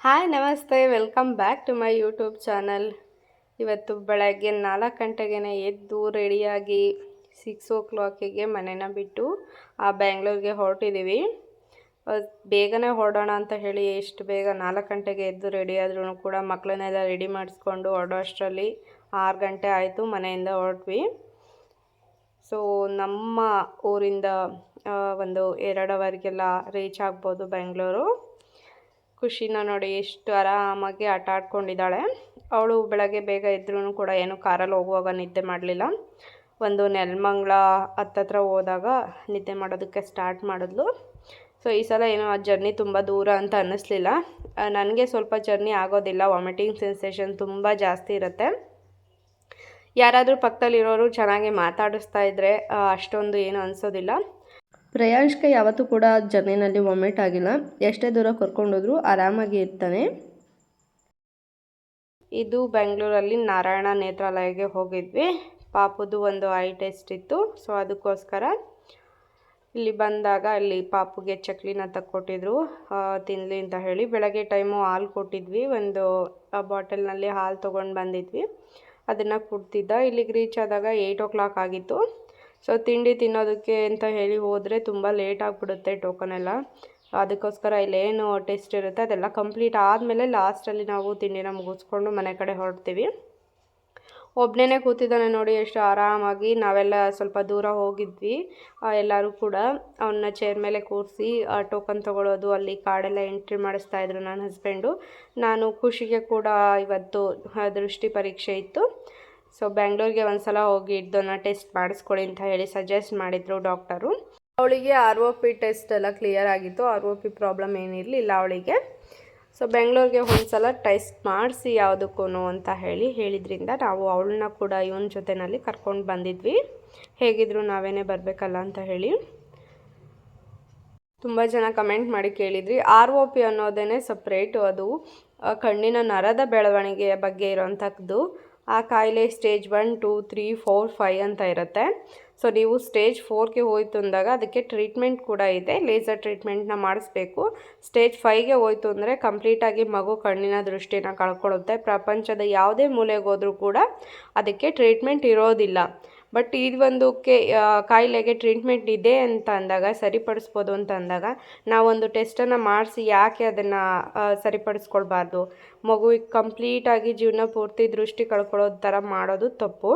Hi ನಮಸ್ತೆ, welcome back to my YouTube channel. ಇವತ್ತು ಬೆಳಗ್ಗೆ 4 ಗಂಟೆಗೆ ಎದ್ದು ರೆಡಿಯಾಗಿ 6 o'clock ಮನೇನ ಬಿಟ್ಟು ಬ್ಯಾಂಗ್ಳೂರಿಗೆ ಹೊರಟಿದ್ದೀವಿ. ಬೇಗನೆ ಹೊರಡೋಣ ಅಂತ ಹೇಳಿ ಎಷ್ಟು ಬೇಗ 4 ಗಂಟೆಗೆ ಎದ್ದು ರೆಡಿ ಆದ್ರೂ ಕೂಡ ಮಕ್ಕಳನ್ನೆಲ್ಲ ರೆಡಿ ಮಾಡಿಸ್ಕೊಂಡು ಹೊರಡೋ ಅಷ್ಟರಲ್ಲಿ 6 ಗಂಟೆ ಆಯಿತು. ಮನೆಯಿಂದ ಹೊರಟ್ವಿ. ಸೊ ನಮ್ಮ ಊರಿಂದ ಒಂದು 2 ಅವರ್ಗೆಲ್ಲ ರೀಚ್ ಆಗ್ಬೋದು ಬೆಂಗಳೂರು. ಖುಷಿನ ನೋಡಿ ಎಷ್ಟು ಆರಾಮಾಗಿ ಆಟ ಆಡ್ಕೊಂಡಿದ್ದಾಳೆ. ಅವಳು ಬೆಳಗ್ಗೆ ಬೇಗ ಇದ್ರೂ ಕೂಡ ಏನು ಕಾರಲ್ಲಿ ಹೋಗುವಾಗ ನಿದ್ದೆ ಮಾಡಲಿಲ್ಲ. ಒಂದು ನೆಲಮಂಗಲ ಹತ್ತತ್ರ ಹೋದಾಗ ನಿದ್ದೆ ಮಾಡೋದಕ್ಕೆ ಸ್ಟಾರ್ಟ್ ಮಾಡಿದ್ಲು. ಸೊ ಈ ಸಲ ಏನೋ ಆ ಜರ್ನಿ ತುಂಬ ದೂರ ಅಂತ ಅನ್ನಿಸ್ಲಿಲ್ಲ. ನನಗೆ ಸ್ವಲ್ಪ ಜರ್ನಿ ಆಗೋದಿಲ್ಲ, ವಾಮಿಟಿಂಗ್ ಸೆನ್ಸೇಷನ್ ತುಂಬ ಜಾಸ್ತಿ ಇರುತ್ತೆ. ಯಾರಾದರೂ ಪಕ್ಕದಲ್ಲಿರೋರು ಚೆನ್ನಾಗಿ ಮಾತಾಡಿಸ್ತಾ ಇದ್ದರೆ ಅಷ್ಟೊಂದು ಏನು ಅನಿಸೋದಿಲ್ಲ. ಪ್ರಯಾಣ್ಶ್ಗೆ ಯಾವತ್ತೂ ಕೂಡ ಜರ್ನಿನಲ್ಲಿ ವಾಮಿಟ್ ಆಗಿಲ್ಲ. ಎಷ್ಟೇ ದೂರ ಕರ್ಕೊಂಡೋದ್ರೂ ಆರಾಮಾಗಿ ಇರ್ತಾನೆ. ಇದು ಬೆಂಗಳೂರಲ್ಲಿ ನಾರಾಯಣ ನೇತ್ರಾಲಯಕ್ಕೆ ಹೋಗಿದ್ವಿ. ಪಾಪುದು ಒಂದು ಐ ಟೆಸ್ಟ್ ಇತ್ತು. ಸೊ ಅದಕ್ಕೋಸ್ಕರ ಇಲ್ಲಿ ಬಂದಾಗ ಅಲ್ಲಿ ಪಾಪುಗೆ ಚಕ್ಲಿನ ತಕ್ಕೊಟ್ಟಿದ್ರು ತಿನ್ನಲಿ ಅಂತ ಹೇಳಿ. ಬೆಳಗ್ಗೆ ಟೈಮು ಹಾಲು ಕೊಟ್ಟಿದ್ವಿ. ಒಂದು ಬಾಟಲ್ನಲ್ಲಿ ಹಾಲು ತೊಗೊಂಡು ಬಂದಿದ್ವಿ. ಅದನ್ನು ಕುಡ್ತಿದ್ದ. ಇಲ್ಲಿಗೆ ರೀಚ್ ಆದಾಗ 8 o'clock ಆಗಿತ್ತು. ಸೊ ತಿಂಡಿ ತಿನ್ನೋದಕ್ಕೆ ಅಂತ ಹೇಳಿ ಹೋದರೆ ತುಂಬ ಲೇಟ್ ಆಗಿಬಿಡುತ್ತೆ ಟೋಕನ್ ಎಲ್ಲ. ಅದಕ್ಕೋಸ್ಕರ ಇಲ್ಲೇನು ಟೆಸ್ಟ್ ಇರುತ್ತೆ ಅದೆಲ್ಲ ಕಂಪ್ಲೀಟ್ ಆದಮೇಲೆ ಲಾಸ್ಟಲ್ಲಿ ನಾವು ತಿಂಡಿನ ಮುಗಿಸ್ಕೊಂಡು ಮನೆ ಕಡೆ ಹೊರಡ್ತೀವಿ. ಒಬ್ಬನೇ ಕೂತಿದ್ದಾನೆ ನೋಡಿ ಎಷ್ಟು ಆರಾಮಾಗಿ. ನಾವೆಲ್ಲ ಸ್ವಲ್ಪ ದೂರ ಹೋಗಿದ್ವಿ. ಎಲ್ಲರೂ ಕೂಡ ಅವನ್ನ ಚೇರ್ ಮೇಲೆ ಕೂರಿಸಿ ಟೋಕನ್ ತೊಗೊಳ್ಳೋದು, ಅಲ್ಲಿ ಕಾರ್ಡೆಲ್ಲ ಎಂಟ್ರಿ ಮಾಡಿಸ್ತಾಯಿದ್ರು ನನ್ನ ಹಸ್ಬೆಂಡು. ನಾನು ಖುಷಿಗೆ ಕೂಡ ಇವತ್ತು ದೃಷ್ಟಿ ಪರೀಕ್ಷೆ ಇತ್ತು. ಸೊ ಬೆಂಗಳೂರಿಗೆ ಒಂದು ಸಲ ಹೋಗಿ ಇದನ್ನು ಟೆಸ್ಟ್ ಮಾಡಿಸ್ಕೊಳ್ಳಿ ಅಂತ ಹೇಳಿ ಸಜೆಸ್ಟ್ ಮಾಡಿದರು ಡಾಕ್ಟರು. ಅವಳಿಗೆ ROP ಟೆಸ್ಟ್ ಎಲ್ಲ ಕ್ಲಿಯರ್ ಆಗಿತ್ತು. ROP ಪ್ರಾಬ್ಲಮ್ ಏನಿರಲಿಲ್ಲ ಅವಳಿಗೆ. ಸೊ ಬೆಂಗಳೂರಿಗೆ ಒಂದು ಸಲ ಟೆಸ್ಟ್ ಮಾಡಿಸಿ ಯಾವುದಕ್ಕೂ ಅಂತ ಹೇಳಿದ್ರಿಂದ ನಾವು ಅವಳನ್ನ ಕೂಡ ಇವನ ಜೊತೆಯಲ್ಲಿ ಕರ್ಕೊಂಡು ಬಂದಿದ್ವಿ. ಹೇಗಿದ್ರು ನಾವೇನೇ ಬರಬೇಕಲ್ಲ ಅಂತ ಹೇಳಿ. ತುಂಬ ಜನ ಕಮೆಂಟ್ ಮಾಡಿ ಕೇಳಿದ್ರಿ. ROP ಅನ್ನೋದೇ ಸಪ್ರೇಟು. ಅದು ಕಣ್ಣಿನ ನರದ ಬೆಳವಣಿಗೆಯ ಬಗ್ಗೆ ಇರೋವಂಥದ್ದು. ಆ ಕಾಯಿಲೆ ಸ್ಟೇಜ್ 1, 2, 3, 4, 5 ಅಂತ ಇರುತ್ತೆ. ಸೊ ನೀವು ಸ್ಟೇಜ್ 4ಗೆ ಹೋಯ್ತು ಅಂದಾಗ ಅದಕ್ಕೆ ಟ್ರೀಟ್ಮೆಂಟ್ ಕೂಡ ಇದೆ. ಲೇಸರ್ ಟ್ರೀಟ್ಮೆಂಟ್ನ ಮಾಡಿಸ್ಬೇಕು. ಸ್ಟೇಜ್ 5ಗೆ ಹೋಯ್ತು ಅಂದರೆ ಕಂಪ್ಲೀಟಾಗಿ ಮಗು ಕಣ್ಣಿನ ದೃಷ್ಟಿನ ಕಳ್ಕೊಳ್ಳುತ್ತೆ. ಪ್ರಪಂಚದ ಯಾವುದೇ ಮೂಲೆಗೆ ಹೋದರೂ ಕೂಡ ಅದಕ್ಕೆ ಟ್ರೀಟ್ಮೆಂಟ್ ಇರೋದಿಲ್ಲ. ಬಟ್ ಒಂದು ಕಾಯಿಲೆಗೆ ಟ್ರೀಟ್ಮೆಂಟ್ ಇದೆ ಅಂತ ಅಂದಾಗ, ಸರಿಪಡಿಸ್ಬೋದು ಅಂತ ಅಂದಾಗ ನಾವೊಂದು ಟೆಸ್ಟನ್ನು ಮಾಡಿಸಿ ಯಾಕೆ ಅದನ್ನು ಸರಿಪಡಿಸ್ಕೊಳ್ಬಾರ್ದು? ಮಗುವಿಗೆ ಕಂಪ್ಲೀಟಾಗಿ ಜೀವನ ಪೂರ್ತಿ ದೃಷ್ಟಿ ಕಳ್ಕೊಳ್ಳೋದು ಥರ ಮಾಡೋದು ತಪ್ಪು.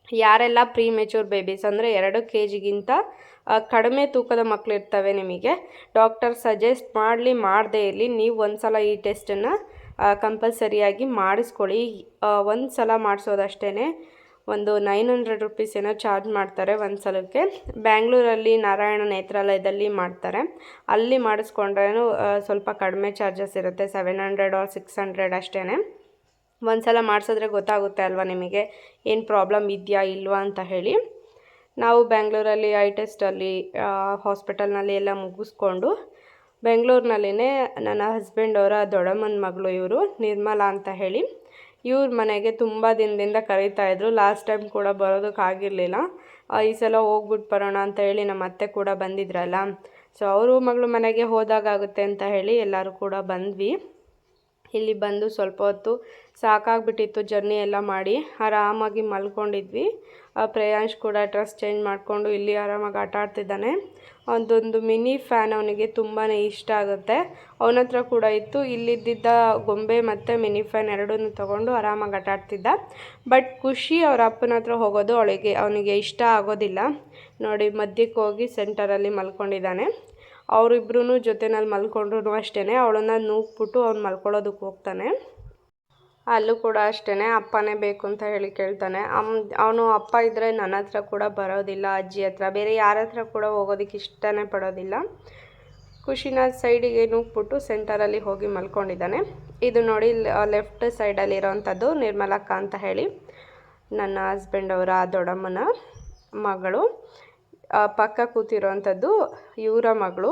ಯಾರೆಲ್ಲ ಪ್ರೀ ಮೆಚೂರ್ ಬೇಬೀಸ್ ಅಂದರೆ 2 kgಗಿಂತ ಕಡಿಮೆ ತೂಕದ ಮಕ್ಕಳು ಇರ್ತವೆ, ನಿಮಗೆ ಡಾಕ್ಟರ್ ಸಜೆಸ್ಟ್ ಮಾಡದೇ ಇರಲಿ, ನೀವು ಒಂದು ಸಲ ಈ ಟೆಸ್ಟನ್ನು ಕಂಪಲ್ಸರಿಯಾಗಿ ಮಾಡಿಸ್ಕೊಳ್ಳಿ. ಒಂದು ಸಲ ಮಾಡಿಸೋದಷ್ಟೇ. ಒಂದು 900 rupees ಏನೋ ಚಾರ್ಜ್ ಮಾಡ್ತಾರೆ ಒಂದು ಸಲಕ್ಕೆ. ಬ್ಯಾಂಗ್ಳೂರಲ್ಲಿ ನಾರಾಯಣ ನೇತ್ರಾಲಯದಲ್ಲಿ ಮಾಡ್ತಾರೆ. ಅಲ್ಲಿ ಮಾಡಿಸ್ಕೊಂಡ್ರೇನು ಸ್ವಲ್ಪ ಕಡಿಮೆ ಚಾರ್ಜಸ್ ಇರುತ್ತೆ, 700 or 600 ಅಷ್ಟೇ. ಒಂದು ಸಲ ಮಾಡಿಸಿದ್ರೆ ಗೊತ್ತಾಗುತ್ತೆ ಅಲ್ವಾ ನಿಮಗೆ ಏನು ಪ್ರಾಬ್ಲಮ್ ಇದೆಯಾ ಇಲ್ವಾ ಅಂತ ಹೇಳಿ. ನಾವು ಬ್ಯಾಂಗ್ಳೂರಲ್ಲಿ ಐ ಟೆಸ್ಟಲ್ಲಿ ಹಾಸ್ಪಿಟಲ್ನಲ್ಲಿ ಎಲ್ಲ ಮುಗಿಸ್ಕೊಂಡು ಬೆಂಗಳೂರಿನಲ್ಲಿನೇ ನನ್ನ ಹಸ್ಬೆಂಡ್ ಅವರ ದೊಡ್ಡಮ್ಮನ ಮಗಳು ಇವರು ನಿರ್ಮಲಾ ಅಂತ ಹೇಳಿ, ಇವ್ರ ಮನೆಗೆ ತುಂಬ ದಿನದಿಂದ ಕರೀತಾಯಿದ್ರು. ಲಾಸ್ಟ್ ಟೈಮ್ ಕೂಡ ಬರೋದಕ್ಕಾಗಿರಲಿಲ್ಲ. ಈ ಸಲ ಹೋಗ್ಬಿಟ್ಟು ಬರೋಣ ಅಂತ ಹೇಳಿ ನಮ್ಮ ಅತ್ತೆ ಕೂಡ ಬಂದಿದ್ರಲ್ಲ. ಸೊ ಅವರು ಮಗಳು ಮನೆಗೆ ಹೋದಾಗುತ್ತೆ ಅಂತ ಹೇಳಿ ಎಲ್ಲರೂ ಕೂಡ ಬಂದ್ವಿ. ಇಲ್ಲಿ ಬಂದು ಸ್ವಲ್ಪ ಹೊತ್ತು ಸಾಕಾಗ್ಬಿಟ್ಟಿತ್ತು ಜರ್ನಿ ಎಲ್ಲ ಮಾಡಿ. ಆರಾಮಾಗಿ ಮಲ್ಕೊಂಡಿದ್ವಿ. ಪ್ರಯಾಣ್ಶ್ ಕೂಡ ಡ್ರೆಸ್ ಚೇಂಜ್ ಮಾಡಿಕೊಂಡು ಇಲ್ಲಿ ಆರಾಮಾಗಿ ಆಟ ಆಡ್ತಿದ್ದಾನೆ. ಒಂದೊಂದು ಮಿನಿ ಫ್ಯಾನ್ ಅವನಿಗೆ ತುಂಬಾ ಇಷ್ಟ ಆಗುತ್ತೆ. ಅವನ ಹತ್ರ ಕೂಡ ಇತ್ತು. ಇಲ್ಲಿದ್ದ ಗೊಂಬೆ ಮತ್ತು ಮಿನಿ ಫ್ಯಾನ್ ಎರಡನ್ನೂ ತೊಗೊಂಡು ಆರಾಮಾಗಿ ಆಟ ಆಡ್ತಿದ್ದ. ಬಟ್ ಖುಷಿ ಅವ್ರ ಅಪ್ಪನ ಹತ್ರ ಹೋಗೋದು ಅವನಿಗೆ ಇಷ್ಟ ಆಗೋದಿಲ್ಲ. ನೋಡಿ ಮಧ್ಯಕ್ಕೆ ಹೋಗಿ ಸೆಂಟರಲ್ಲಿ ಮಲ್ಕೊಂಡಿದ್ದಾನೆ. ಅವರಿಬ್ರು ಜೊತೆನಲ್ಲಿ ಮಲ್ಕೊಂಡ್ರು ಅಷ್ಟೇ. ಅವಳನ್ನು ನೂಕ್ಬಿಟ್ಟು ಅವ್ನು ಮಲ್ಕೊಳ್ಳೋದಕ್ಕೆ ಹೋಗ್ತಾನೆ. ಅಲ್ಲೂ ಕೂಡ ಅಷ್ಟೇ, ಅಪ್ಪನೇ ಬೇಕು ಅಂತ ಹೇಳಿ ಕೇಳ್ತಾನೆ. ಅವನು ಅಪ್ಪ ಇದ್ದರೆ ನನ್ನ ಹತ್ರ ಕೂಡ ಬರೋದಿಲ್ಲ, ಅಜ್ಜಿ ಹತ್ರ, ಬೇರೆ ಯಾರ ಹತ್ರ ಕೂಡ ಹೋಗೋದಕ್ಕೆ ಇಷ್ಟನೇ ಪಡೋದಿಲ್ಲ. ಖುಷಿನ ಸೈಡಿಗೆ ನೂಕ್ಬಿಟ್ಟು ಸೆಂಟರಲ್ಲಿ ಹೋಗಿ ಮಲ್ಕೊಂಡಿದ್ದಾನೆ. ಇದು ನೋಡಿ ಲೆಫ್ಟ್ ಸೈಡಲ್ಲಿ ಇರೋವಂಥದ್ದು ನಿರ್ಮಲಕ್ಕ ಅಂತ ಹೇಳಿ ನನ್ನ ಹಸ್ಬೆಂಡ್ ಅವರ ದೊಡ್ಡಮ್ಮನ ಮಗಳು. ಪಕ್ಕ ಕೂತಿರೋವಂಥದ್ದು ಇವರ ಮಗಳು.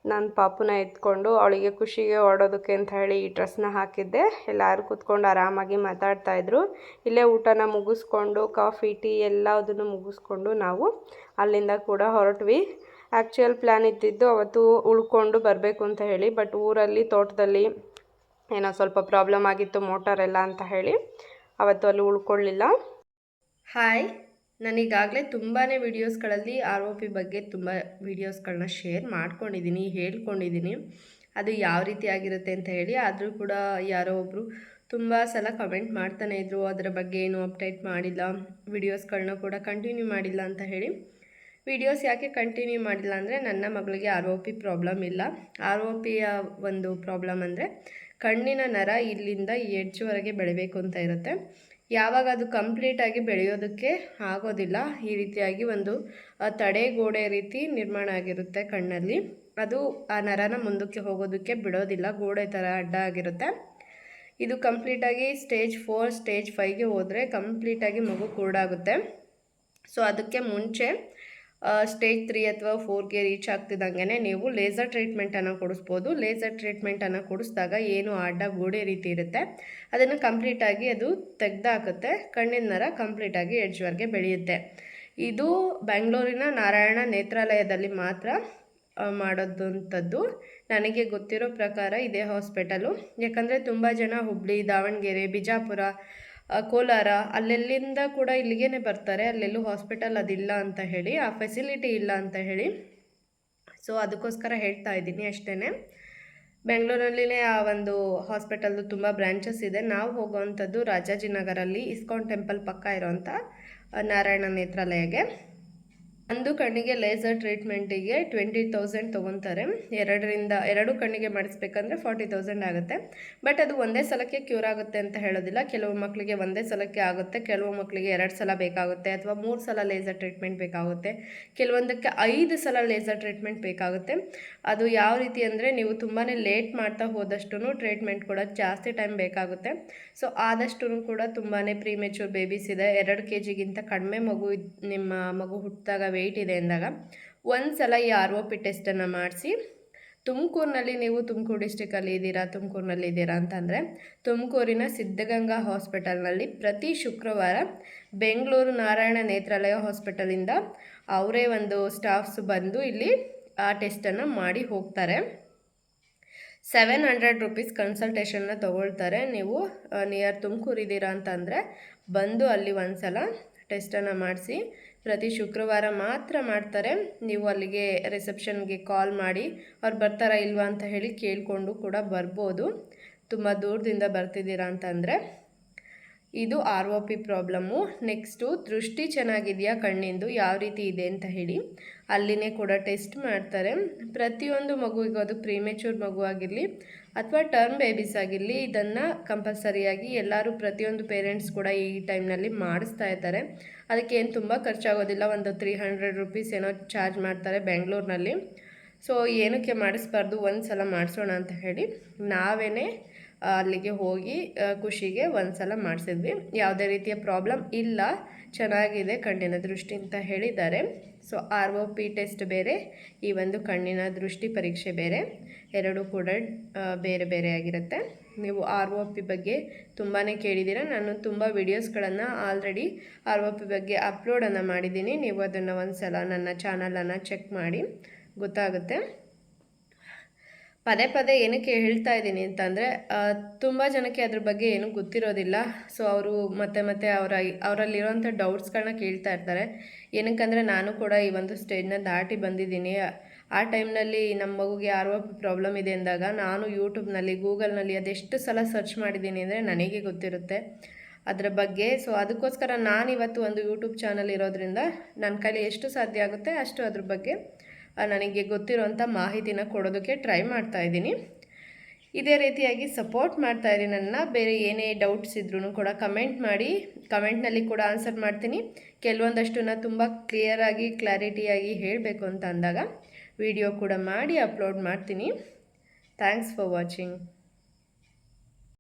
ನಾನು ಪಾಪುನ ಎತ್ಕೊಂಡು ಅವಳಿಗೆ ಖುಷಿಗೆ ಓಡೋದಕ್ಕೆ ಅಂತ ಹೇಳಿ ಈ ಡ್ರೆಸ್ನ ಹಾಕಿದ್ದೆ. ಎಲ್ಲರೂ ಕೂತ್ಕೊಂಡು ಆರಾಮಾಗಿ ಮಾತಾಡ್ತಾಯಿದ್ರು. ಇಲ್ಲೇ ಊಟನ ಮುಗಿಸ್ಕೊಂಡು ಕಾಫಿ ಟೀ ಎಲ್ಲದನ್ನು ಮುಗಿಸ್ಕೊಂಡು ನಾವು ಅಲ್ಲಿಂದ ಕೂಡ ಹೊರಟ್ವಿ. ಆ್ಯಕ್ಚುಯಲ್ ಪ್ಲ್ಯಾನ್ ಇದ್ದಿದ್ದು ಅವತ್ತು ಉಳ್ಕೊಂಡು ಬರಬೇಕು ಅಂತ ಹೇಳಿ, ಬಟ್ ಊರಲ್ಲಿ ತೋಟದಲ್ಲಿ ಏನೋ ಸ್ವಲ್ಪ ಪ್ರಾಬ್ಲಮ್ ಆಗಿತ್ತು ಮೋಟಾರೆಲ್ಲ ಅಂತ ಹೇಳಿ ಅವತ್ತು ಅಲ್ಲಿ ಉಳ್ಕೊಳ್ಳಿಲ್ಲ. ಹಾಯ್, ನಾನೀಗಾಗಲೇ ತುಂಬಾ ವೀಡಿಯೋಸ್ಗಳಲ್ಲಿ ROP ಬಗ್ಗೆ ತುಂಬ ವೀಡಿಯೋಸ್ಗಳನ್ನ ಶೇರ್ ಮಾಡ್ಕೊಂಡಿದ್ದೀನಿ, ಹೇಳ್ಕೊಂಡಿದ್ದೀನಿ. ಅದು ಯಾವ ರೀತಿ ಆಗಿರುತ್ತೆ ಅಂತ ಹೇಳಿ. ಆದರೂ ಕೂಡ ಯಾರೋ ಒಬ್ಬರು ತುಂಬ ಸಲ ಕಮೆಂಟ್ ಮಾಡ್ತಾನೆ ಇದ್ರು, ಅದರ ಬಗ್ಗೆ ಏನು ಅಪ್ಡೇಟ್ ಮಾಡಿಲ್ಲ, ವೀಡಿಯೋಸ್ಗಳನ್ನ ಕೂಡ ಕಂಟಿನ್ಯೂ ಮಾಡಿಲ್ಲ ಅಂತ ಹೇಳಿ. ವೀಡಿಯೋಸ್ ಯಾಕೆ ಕಂಟಿನ್ಯೂ ಮಾಡಿಲ್ಲ ಅಂದರೆ ನನ್ನ ಮಗಳಿಗೆ ROP ಪ್ರಾಬ್ಲಮ್ ಇಲ್ಲ. ROPಯ ಒಂದು ಪ್ರಾಬ್ಲಮ್ ಅಂದರೆ ಕಣ್ಣಿನ ನರ ಇಲ್ಲಿಂದ ಎಡ್ಜ್ವರೆಗೆ ಬೆಳಿಬೇಕು ಅಂತ ಇರುತ್ತೆ. ಯಾವಾಗ ಅದು ಕಂಪ್ಲೀಟಾಗಿ ಬೆಳೆಯೋದಕ್ಕೆ ಆಗೋದಿಲ್ಲ, ಈ ರೀತಿಯಾಗಿ ಒಂದು ತಡೆಗೋಡೆ ರೀತಿ ನಿರ್ಮಾಣ ಆಗಿರುತ್ತೆ ಕಣ್ಣಲ್ಲಿ. ಅದು ಆ ನರನ ಮುಂದಕ್ಕೆ ಹೋಗೋದಕ್ಕೆ ಬಿಡೋದಿಲ್ಲ, ಗೋಡೆ ಥರ ಅಡ್ಡ ಆಗಿರುತ್ತೆ. ಇದು ಕಂಪ್ಲೀಟಾಗಿ ಸ್ಟೇಜ್ 4 ಸ್ಟೇಜ್ 5ಗೆ ಹೋದರೆ ಕಂಪ್ಲೀಟಾಗಿ ಮಗು ಕುರುಡಾಗುತ್ತೆ. ಸೊ ಅದಕ್ಕೆ ಮುಂಚೆ ಸ್ಟೇಜ್ 3 ಅಥವಾ 4ಗೆ ರೀಚ್ ಆಗ್ತಿದ್ದಂಗೆ ನೀವು ಲೇಸರ್ ಟ್ರೀಟ್ಮೆಂಟನ್ನು ಕೊಡಿಸ್ಬೋದು. ಲೇಸರ್ ಟ್ರೀಟ್ಮೆಂಟನ್ನು ಕೊಡಿಸಿದಾಗ ಏನು ಅಡ್ಡ ಗೋಡೆ ರೀತಿ ಇರುತ್ತೆ ಅದನ್ನು ಕಂಪ್ಲೀಟಾಗಿ ಅದು ತೆಗೆದಾಕುತ್ತೆ. ಕಣ್ಣಿನ ನರ ಕಂಪ್ಲೀಟಾಗಿ ಎಡ್ಜ್ವರೆಗೆ ಬೆಳೆಯುತ್ತೆ. ಇದು ಬೆಂಗಳೂರಿನ ನಾರಾಯಣ ನೇತ್ರಾಲಯದಲ್ಲಿ ಮಾತ್ರ ಮಾಡೋದಂಥದ್ದು. ನನಗೆ ಗೊತ್ತಿರೋ ಪ್ರಕಾರ ಇದೇ ಹಾಸ್ಪಿಟಲು. ಯಾಕಂದರೆ ತುಂಬ ಜನ ಹುಬ್ಳಿ, ದಾವಣಗೆರೆ, ಬಿಜಾಪುರ, ಕೋಲಾರ ಅಲ್ಲೆಲ್ಲಿಂದ ಕೂಡ ಇಲ್ಲಿಗೇ ಬರ್ತಾರೆ. ಅಲ್ಲೆಲ್ಲೂ ಹಾಸ್ಪಿಟಲ್ ಅದಿಲ್ಲ ಅಂತ ಹೇಳಿ, ಆ ಫೆಸಿಲಿಟಿ ಇಲ್ಲ ಅಂತ ಹೇಳಿ. ಸೊ ಅದಕ್ಕೋಸ್ಕರ ಹೇಳ್ತಾ ಇದ್ದೀನಿ ಅಷ್ಟೇ. ಬೆಂಗಳೂರಲ್ಲಿನೇ ಆ ಒಂದು ಹಾಸ್ಪಿಟಲ್ದು ತುಂಬ ಬ್ರ್ಯಾಂಚಸ್ ಇದೆ. ನಾವು ಹೋಗುವಂಥದ್ದು ರಾಜಾಜಿನಗರಲ್ಲಿ ಇಸ್ಕಾನ್ ಟೆಂಪಲ್ ಪಕ್ಕ ಇರೋವಂಥ ನಾರಾಯಣ ನೇತ್ರಾಲಯಗೆ. ಒಂದು ಕಣ್ಣಿಗೆ ಲೇಸರ್ ಟ್ರೀಟ್ಮೆಂಟಿಗೆ 20,000 ತೊಗೊತಾರೆ. ಎರಡು ಕಣ್ಣಿಗೆ ಮಾಡಿಸ್ಬೇಕಂದ್ರೆ 40,000 ಆಗುತ್ತೆ. ಬಟ್ ಅದು ಒಂದೇ ಸಲಕ್ಕೆ ಕ್ಯೂರ್ ಆಗುತ್ತೆ ಅಂತ ಹೇಳೋದಿಲ್ಲ. ಕೆಲವು ಮಕ್ಕಳಿಗೆ ಒಂದೇ ಸಲಕ್ಕೆ ಆಗುತ್ತೆ, ಕೆಲವು ಮಕ್ಕಳಿಗೆ 2 ಸಲ ಬೇಕಾಗುತ್ತೆ, ಅಥವಾ 3 ಸಲ ಲೇಸರ್ ಟ್ರೀಟ್ಮೆಂಟ್ ಬೇಕಾಗುತ್ತೆ, ಕೆಲವೊಂದಕ್ಕೆ 5 ಸಲ ಲೇಸರ್ ಟ್ರೀಟ್ಮೆಂಟ್ ಬೇಕಾಗುತ್ತೆ. ಅದು ಯಾವ ರೀತಿ ಅಂದರೆ ನೀವು ತುಂಬಾ ಲೇಟ್ ಮಾಡ್ತಾ ಹೋದಷ್ಟು ಟ್ರೀಟ್ಮೆಂಟ್ ಕೂಡ ಜಾಸ್ತಿ ಟೈಮ್ ಬೇಕಾಗುತ್ತೆ. ಸೊ ಆದಷ್ಟು ಕೂಡ ತುಂಬಾ ಪ್ರೀಮೆಚೂರ್ ಬೇಬೀಸ್ ಇದೆ, 2 kgಗಿಂತ ಕಡಿಮೆ ಮಗು ನಿಮ್ಮ ಮಗು ಹುಟ್ಟಿದಾಗ ವೆಯ್ಟ್ ಇದೆ ಅಂದಾಗ ಒಂದು ಸಲ ಈ ROP ಟೆಸ್ಟನ್ನು ಮಾಡಿಸಿ. ತುಮಕೂರಿನಲ್ಲಿ ನೀವು ತುಮಕೂರು ಡಿಸ್ಟಿಕಲ್ಲಿ ಇದ್ದೀರಾ ಅಂತಂದರೆ ತುಮಕೂರಿನ ಸಿದ್ಧಗಂಗಾ ಹಾಸ್ಪಿಟಲ್ನಲ್ಲಿ ಪ್ರತಿ ಶುಕ್ರವಾರ ಬೆಂಗಳೂರು ನಾರಾಯಣ ನೇತ್ರಾಲಯ ಹಾಸ್ಪಿಟಲಿಂದ ಅವರೇ ಒಂದು ಸ್ಟಾಫ್ಸ್ ಬಂದು ಇಲ್ಲಿ ಆ ಟೆಸ್ಟನ್ನು ಮಾಡಿ ಹೋಗ್ತಾರೆ. 700 ರೂಪೀಸ್ ಕನ್ಸಲ್ಟೇಷನ್ನ ತೊಗೊಳ್ತಾರೆ. ನೀವು ನಿಯರ್ ತುಮಕೂರು ಇದ್ದೀರಾ ಅಂತಂದರೆ ಬಂದು ಅಲ್ಲಿ ಒಂದು ಸಲ ಟೆಸ್ಟನ್ನು ಮಾಡಿಸಿ. ಪ್ರತಿ ಶುಕ್ರವಾರ ಮಾತ್ರ ಮಾಡ್ತಾರೆ. ನೀವು ಅಲ್ಲಿಗೆ ರಿಸೆಪ್ಷನ್ಗೆ ಕಾಲ್ ಮಾಡಿ ಅವ್ರು ಬರ್ತಾರಾ ಇಲ್ವಾ ಅಂತ ಹೇಳಿ ಕೇಳಿಕೊಂಡು ಕೂಡ ಬರ್ಬೋದು. ತುಂಬ ದೂರದಿಂದ ಬರ್ತಿದ್ದೀರಾ ಅಂತಂದರೆ. ಇದು ROP ಪ್ರಾಬ್ಲಮ್ಮು. ನೆಕ್ಸ್ಟು ದೃಷ್ಟಿ ಚೆನ್ನಾಗಿದೆಯಾ ಕಣ್ಣಿಂದು, ಯಾವ ರೀತಿ ಇದೆ ಅಂತ ಹೇಳಿ ಅಲ್ಲಿನೇ ಕೂಡ ಟೆಸ್ಟ್ ಮಾಡ್ತಾರೆ. ಪ್ರತಿಯೊಂದು ಮಗುವಿಗೂ, ಅದು ಪ್ರೀಮೆಚೂರ್ ಮಗು ಆಗಿರಲಿ ಅಥವಾ ಟರ್ಮ್ ಬೇಬೀಸ್ ಆಗಿರಲಿ, ಇದನ್ನು ಕಂಪಲ್ಸರಿಯಾಗಿ ಎಲ್ಲರೂ ಪ್ರತಿಯೊಂದು ಪೇರೆಂಟ್ಸ್ ಕೂಡ ಈ ಟೈಮ್ನಲ್ಲಿ ಮಾಡಿಸ್ತಾ ಇದ್ದಾರೆ. ಅದಕ್ಕೆ ಏನು ತುಂಬ ಖರ್ಚಾಗೋದಿಲ್ಲ, ಒಂದು 300 ರೂಪೀಸ್ ಏನೋ ಚಾರ್ಜ್ ಮಾಡ್ತಾರೆ ಬೆಂಗಳೂರಿನಲ್ಲಿ. ಸೊ ಏನಕ್ಕೆ ಮಾಡಿಸ್ಬಾರ್ದು, ಒಂದು ಸಲ ಮಾಡಿಸೋಣ ಅಂತ ಹೇಳಿ ನಾವೇ ಅಲ್ಲಿಗೆ ಹೋಗಿ ಖುಷಿಗೆ ಒಂದು ಸಲ ಮಾಡಿಸಿದ್ವಿ. ಯಾವುದೇ ರೀತಿಯ ಪ್ರಾಬ್ಲಮ್ ಇಲ್ಲ, ಚೆನ್ನಾಗಿದೆ ಕಣ್ಣಿನ ದೃಷ್ಟಿ ಅಂತ ಹೇಳಿದ್ದಾರೆ. ಸೊ ROP ಟೆಸ್ಟ್ ಬೇರೆ, ಈ ಒಂದು ಕಣ್ಣಿನ ದೃಷ್ಟಿ ಪರೀಕ್ಷೆ ಬೇರೆ, ಎರಡೂ ಕೂಡ ಬೇರೆ ಬೇರೆ ಆಗಿರುತ್ತೆ. ನೀವು ROP ಬಗ್ಗೆ ತುಂಬಾ ಕೇಳಿದ್ದೀರ. ನಾನು ತುಂಬ ವಿಡಿಯೋಸ್ಗಳನ್ನು ಆಲ್ರೆಡಿ ROP ಬಗ್ಗೆ ಅಪ್ಲೋಡನ್ನು ಮಾಡಿದ್ದೀನಿ. ನೀವು ಅದನ್ನು ಒಂದು ಸಲ ನನ್ನ ಚಾನಲನ್ನು ಚೆಕ್ ಮಾಡಿ ಗೊತ್ತಾಗುತ್ತೆ. ಪದೇ ಪದೇ ಏನಕ್ಕೆ ಹೇಳ್ತಾ ಇದ್ದೀನಿ ಅಂತಂದರೆ ತುಂಬ ಜನಕ್ಕೆ ಅದ್ರ ಬಗ್ಗೆ ಏನೂ ಗೊತ್ತಿರೋದಿಲ್ಲ. ಸೊ ಅವರು ಮತ್ತೆ ಅವರಲ್ಲಿರೋಂಥ ಡೌಟ್ಸ್ಗಳನ್ನ ಕೇಳ್ತಾ ಇರ್ತಾರೆ. ಏನಕ್ಕಂದರೆ ನಾನು ಕೂಡ ಈ ಒಂದು ಸ್ಟೇಜ್ನ ದಾಟಿ ಬಂದಿದ್ದೀನಿ. ಆ ಟೈಮ್ನಲ್ಲಿ ನಮ್ಮ ಮಗುಗೆ ROP ಪ್ರಾಬ್ಲಮ್ ಇದೆ ಅಂದಾಗ ನಾನು ಯೂಟ್ಯೂಬ್ನಲ್ಲಿ, ಗೂಗಲ್ನಲ್ಲಿ ಅದೆಷ್ಟು ಸಲ ಸರ್ಚ್ ಮಾಡಿದ್ದೀನಿ ಅಂದರೆ ನನಗೆ ಗೊತ್ತಿರುತ್ತೆ ಅದರ ಬಗ್ಗೆ. ಸೊ ಅದಕ್ಕೋಸ್ಕರ ನಾನಿವತ್ತು ಒಂದು ಯೂಟ್ಯೂಬ್ ಚಾನಲ್ ಇರೋದ್ರಿಂದ ನನ್ನ ಕೈಲಿ ಎಷ್ಟು ಸಾಧ್ಯ ಆಗುತ್ತೆ ಅಷ್ಟು ಅದ್ರ ಬಗ್ಗೆ ನನಗೆ ಗೊತ್ತಿರೋಂಥ ಮಾಹಿತಿನ ಕೊಡೋದಕ್ಕೆ ಟ್ರೈ ಮಾಡ್ತಾಯಿದ್ದೀನಿ. ಇದೇ ರೀತಿಯಾಗಿ ಸಪೋರ್ಟ್ ಮಾಡ್ತಾಯಿರಿ ನನ್ನ. ಬೇರೆ ಏನೇ ಡೌಟ್ಸ್ ಇದ್ರೂ ಕೂಡ ಕಮೆಂಟ್ ಮಾಡಿ, ಕಮೆಂಟ್ನಲ್ಲಿ ಕೂಡ ಆನ್ಸರ್ ಮಾಡ್ತೀನಿ. ಕೆಲವೊಂದಷ್ಟನ್ನು ತುಂಬ ಕ್ಲಿಯರಾಗಿ, ಕ್ಲಾರಿಟಿಯಾಗಿ ಹೇಳಬೇಕು ಅಂತ ಅಂದಾಗ ವಿಡಿಯೋ ಕೂಡ ಮಾಡಿ ಅಪ್ಲೋಡ್ ಮಾಡ್ತೀನಿ. Thanks for watching.